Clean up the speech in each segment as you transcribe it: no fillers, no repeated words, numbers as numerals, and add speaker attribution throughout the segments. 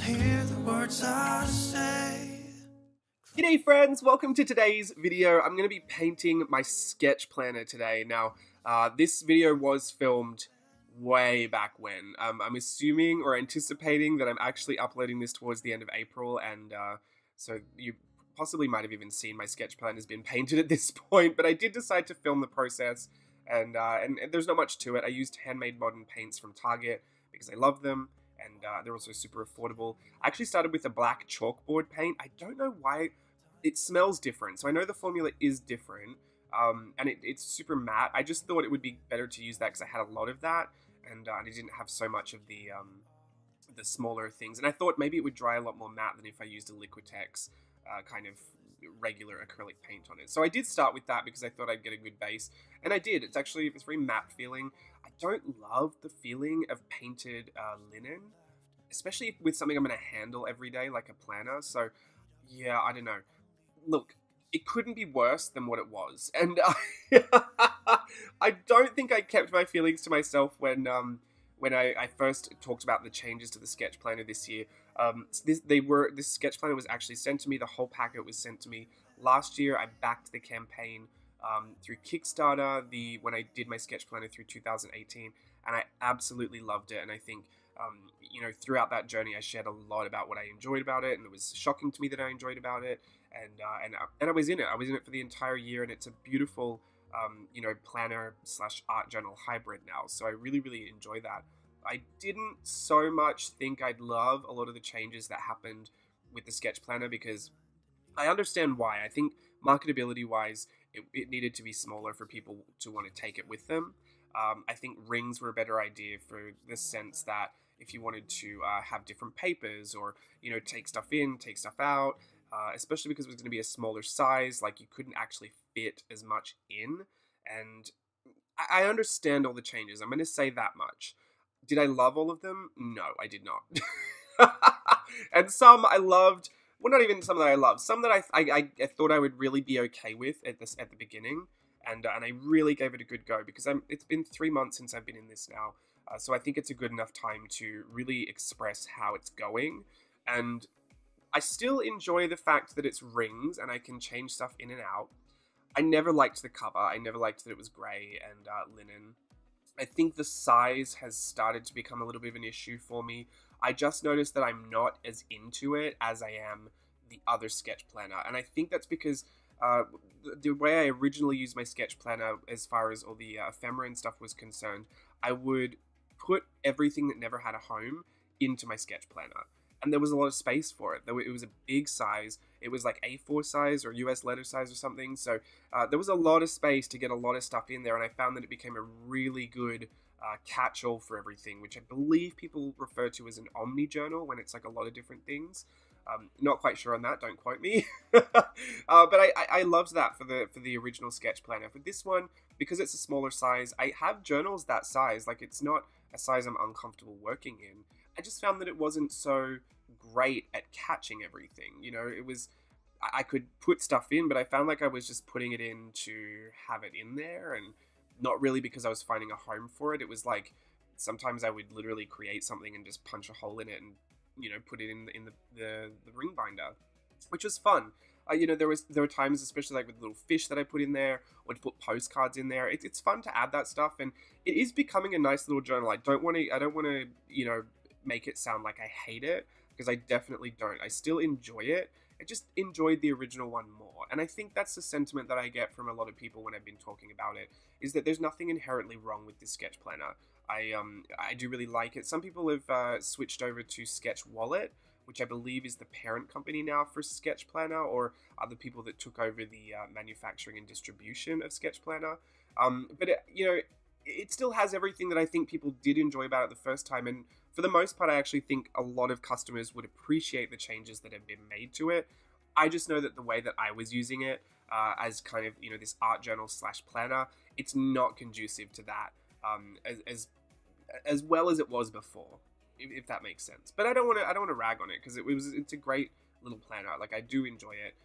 Speaker 1: hear the words I say.
Speaker 2: G'day friends, welcome to today's video. I'm going to be painting my sketch planner today. Now, this video was filmed way back when. I'm assuming or anticipating that I'm actually uploading this towards the end of April, and so you possibly might have even seen my sketch plan has been painted at this point, but I did decide to film the process, and there's not much to it. I used handmade modern paints from Target because I love them, and they're also super affordable. I actually started with a black chalkboard paint. I don't know why. It smells different, so I know the formula is different, and it's super matte. I just thought it would be better to use that because I had a lot of that, and I didn't have so much of the smaller things. And I thought maybe it would dry a lot more matte than if I used a Liquitex kind of regular acrylic paint on it. So I did start with that because I thought I'd get a good base, and I did. It's very matte feeling. I don't love the feeling of painted linen, especially with something I'm going to handle every day like a planner. So yeah, I don't know. Look, it couldn't be worse than what it was, and I don't think I kept my feelings to myself when I first talked about the changes to the sketch planner this year. This sketch planner was actually sent to me. The whole packet was sent to me last year. I backed the campaign through Kickstarter when I did my sketch planner through 2018, and I absolutely loved it. And I think throughout that journey, I shared a lot about what I enjoyed about it, and it was shocking to me that I enjoyed about it. And I was in it. I was in it for the entire year, and it's a beautiful, planner / art journal hybrid now. So I really, really enjoy that. I didn't so much think I'd love a lot of the changes that happened with the sketch planner because I understand why. I think marketability-wise, it needed to be smaller for people to want to take it with them. I think rings were a better idea for the sense that if you wanted to have different papers or, take stuff in, take stuff out, especially because it was going to be a smaller size, like you couldn't actually fit as much in. And I understand all the changes. I'm going to say that much. Did I love all of them? No, I did not. And some I loved. Well, not even some that I loved. Some that I thought I would really be okay with at the beginning, and I really gave it a good go because it's been 3 months since I've been in this now, so I think it's a good enough time to really express how it's going. And I still enjoy the fact that it's rings and I can change stuff in and out. I never liked the cover. I never liked that it was grey and linen. I think the size has started to become a little bit of an issue for me. I just noticed that I'm not as into it as I am the other sketch planner. And I think that's because the way I originally used my sketch planner, as far as all the ephemera and stuff was concerned, I would put everything that never had a home into my sketch planner. And there was a lot of space for it. It was a big size. It was like A4 size or US letter size or something. So there was a lot of space to get a lot of stuff in there. And I found that it became a really good catch-all for everything, which I believe people refer to as an omni journal when it's like a lot of different things. Not quite sure on that. Don't quote me. But I loved that for the original sketch planner. For this one, because it's a smaller size, I have journals that size. Like, it's not a size I'm uncomfortable working in. I just found that it wasn't so great at catching everything. I could put stuff in, but I found like I was just putting it in to have it in there, and not really because I was finding a home for it. It was like sometimes I would literally create something and just punch a hole in it and put it in the ring binder, which was fun. There were times, especially like with little fish that I put in there, or to put postcards in there. It's fun to add that stuff, and it is becoming a nice little journal. I don't want to make it sound like I hate it, because I definitely don't. I still enjoy it. I just enjoyed the original one more. And I think that's the sentiment that I get from a lot of people when I've been talking about it, is that there's nothing inherently wrong with this sketch planner. I do really like it. Some people have switched over to Sketch Wallet, which I believe is the parent company now for Sketch Planner, or other people that took over the manufacturing and distribution of Sketch Planner. But it still has everything that I think people did enjoy about it the first time, and for the most part, I actually think a lot of customers would appreciate the changes that have been made to it. I just know that the way that I was using it as kind of, this art journal / planner, it's not conducive to that as well as it was before, if that makes sense. But I don't want to rag on it, because it's a great little planner. Like, I do enjoy it.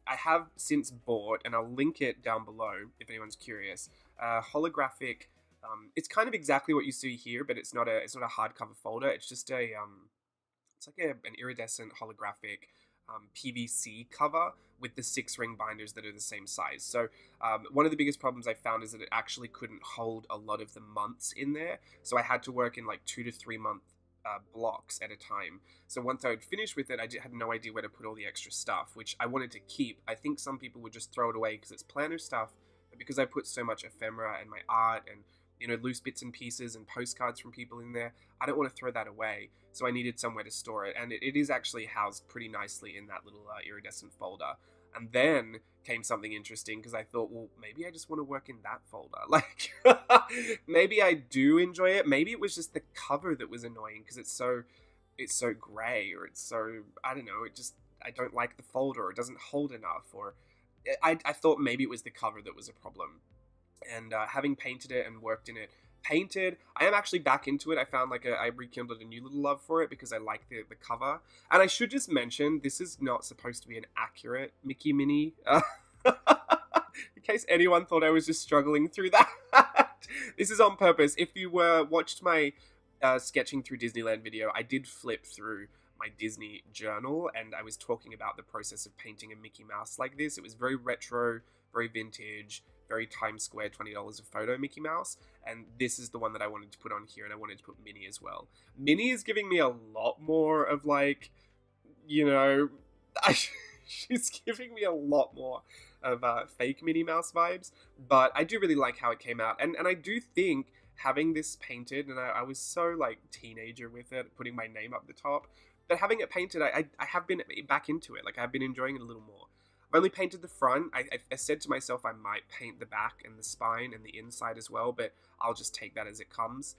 Speaker 2: I have since bought, and I'll link it down below if anyone's curious, holographic. It's kind of exactly what you see here, but it's not a hardcover folder. It's just it's like an iridescent holographic PVC cover with the 6-ring binders that are the same size. So one of the biggest problems I found is that it actually couldn't hold a lot of the months in there. So I had to work in like 2 to 3 month blocks at a time. So once I would finish with it, I had no idea where to put all the extra stuff, which I wanted to keep. I think some people would just throw it away because it's planner stuff, but because I put so much ephemera and my art and loose bits and pieces and postcards from people in there, I don't want to throw that away. So I needed somewhere to store it, and it is actually housed pretty nicely in that little iridescent folder. And then came something interesting because I thought, well, maybe I just want to work in that folder. Like, maybe I do enjoy it. Maybe it was just the cover that was annoying because it's so gray, or it's so, I don't know, I don't like the folder, or it doesn't hold enough, or I thought maybe it was the cover that was a problem. And having painted it and worked in it, I am actually back into it. I found I rekindled a new little love for it because I like the cover. And I should just mention, this is not supposed to be an accurate Mickey Minnie. In case anyone thought I was just struggling through that. This is on purpose. If you watched my sketching through Disneyland video, I did flip through my Disney journal, and I was talking about the process of painting a Mickey Mouse like this. It was very retro, very vintage, very Times Square, $20 a photo Mickey Mouse, and this is the one that I wanted to put on here, and I wanted to put Minnie as well. Minnie is giving me a lot more of she's giving me a lot more of fake Minnie Mouse vibes, but I do really like how it came out, and I do think having this painted, and I was so teenager with it, putting my name up the top, but having it painted, I have been back into it. I've been enjoying it a little more. I've only painted the front. I said to myself I might paint the back and the spine and the inside as well, but I'll just take that as it comes.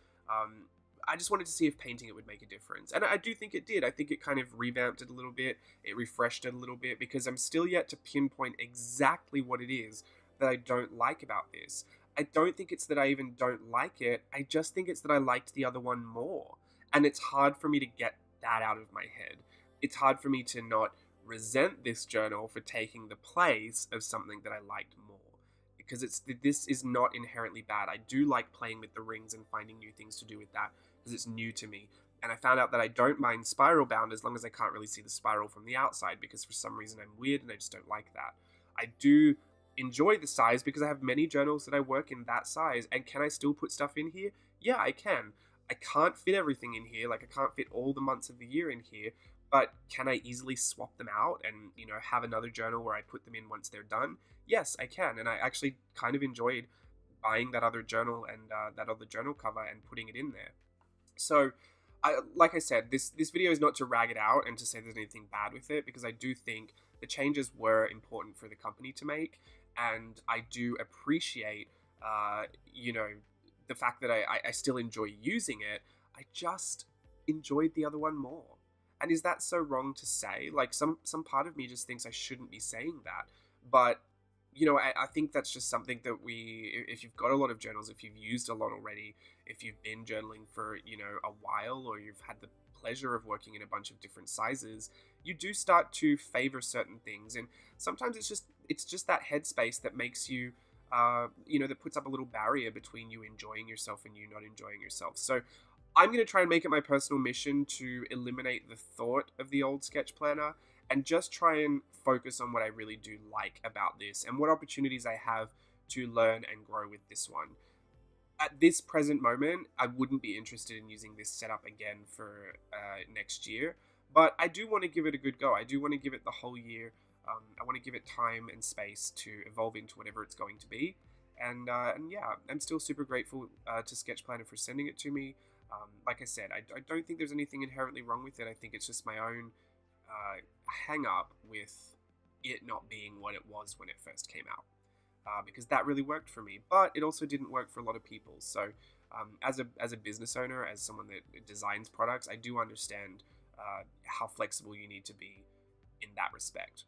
Speaker 2: I just wanted to see if painting it would make a difference. And I do think it did. I think it kind of revamped it a little bit. It refreshed it a little bit, because I'm still yet to pinpoint exactly what it is that I don't like about this. I don't think it's that I even don't like it. I just think it's that I liked the other one more. And it's hard for me to get that out of my head. It's hard for me to not resent this journal for taking the place of something that I liked more, because this is not inherently bad. I do like playing with the rings and finding new things to do with that because it's new to me, and I found out that I don't mind spiral bound as long as I can't really see the spiral from the outside, because for some reason I'm weird and I just don't like that. I do enjoy the size because I have many journals that I work in that size, and can I still put stuff in here? Yeah, I can. I can't fit everything in here, I can't fit all the months of the year in here, but can I easily swap them out and, have another journal where I put them in once they're done? Yes, I can. And I actually kind of enjoyed buying that other journal and that other journal cover and putting it in there. So, like I said, this video is not to rag it out and to say there's anything bad with it, because I do think the changes were important for the company to make. And I do appreciate, the fact that I still enjoy using it. I just enjoyed the other one more. And is that so wrong to say? Some part of me just thinks I shouldn't be saying that. But, I think that's just something that if you've got a lot of journals, if you've used a lot already, if you've been journaling for, a while, or you've had the pleasure of working in a bunch of different sizes, you do start to favor certain things. And sometimes it's just that headspace that makes you, that puts up a little barrier between you enjoying yourself and you not enjoying yourself. So I'm going to try and make it my personal mission to eliminate the thought of the old sketch planner and just try and focus on what I really do like about this and what opportunities I have to learn and grow with this one. At this present moment, I wouldn't be interested in using this setup again for next year, but I do want to give it a good go. I do want to give it the whole year. I want to give it time and space to evolve into whatever it's going to be. And yeah, I'm still super grateful to Sketchplanner for sending it to me. Like I said, I don't think there's anything inherently wrong with it. I think it's just my own hang up with it not being what it was when it first came out. Because that really worked for me, but it also didn't work for a lot of people. So as a business owner, as someone that designs products, I do understand how flexible you need to be in that respect.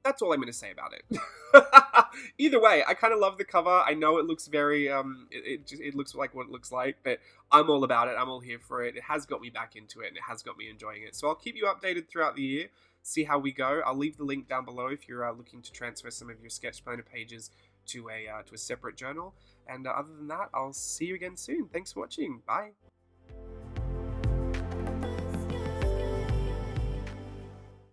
Speaker 2: That's all I'm going to say about it. Either way, I kind of love the cover. I know it looks very, it looks like what it looks like, but I'm all about it. I'm all here for it. It has got me back into it, and it has got me enjoying it. So I'll keep you updated throughout the year, see how we go. I'll leave the link down below if you're looking to transfer some of your Sketchplanner pages to a separate journal. And other than that, I'll see you again soon. Thanks for watching. Bye.